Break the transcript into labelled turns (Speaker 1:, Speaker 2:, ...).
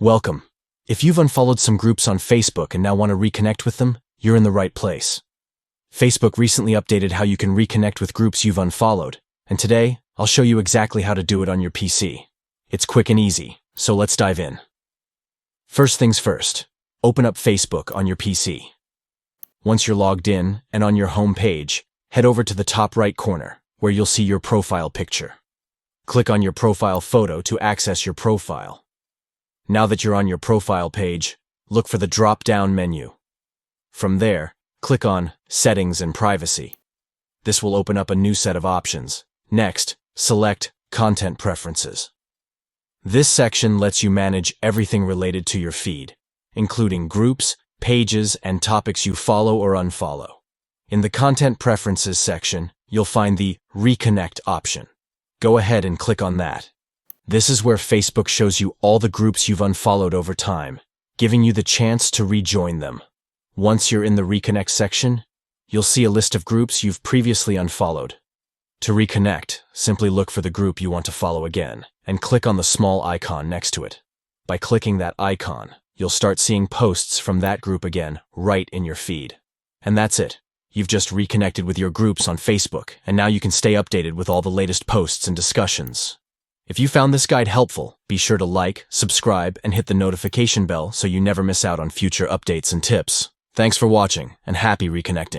Speaker 1: Welcome. If you've unfollowed some groups on Facebook and now want to reconnect with them, you're in the right place. Facebook recently updated how you can reconnect with groups you've unfollowed, and today, I'll show you exactly how to do it on your PC. It's quick and easy, so let's dive in. First things first, open up Facebook on your PC. Once you're logged in and on your home page, head over to the top right corner, where you'll see your profile picture. Click on your profile photo to access your profile. Now that you're on your profile page, look for the drop-down menu. From there, click on Settings and Privacy. This will open up a new set of options. Next, select Content Preferences. This section lets you manage everything related to your feed, including groups, pages, and topics you follow or unfollow. In the Content Preferences section, you'll find the Reconnect option. Go ahead and click on that. This is where Facebook shows you all the groups you've unfollowed over time, giving you the chance to rejoin them. Once you're in the Reconnect section, you'll see a list of groups you've previously unfollowed. To reconnect, simply look for the group you want to follow again, and click on the small icon next to it. By clicking that icon, you'll start seeing posts from that group again right in your feed. And that's it. You've just reconnected with your groups on Facebook, and now you can stay updated with all the latest posts and discussions. If you found this guide helpful, be sure to like, subscribe, and hit the notification bell so you never miss out on future updates and tips. Thanks for watching, and happy reconnecting.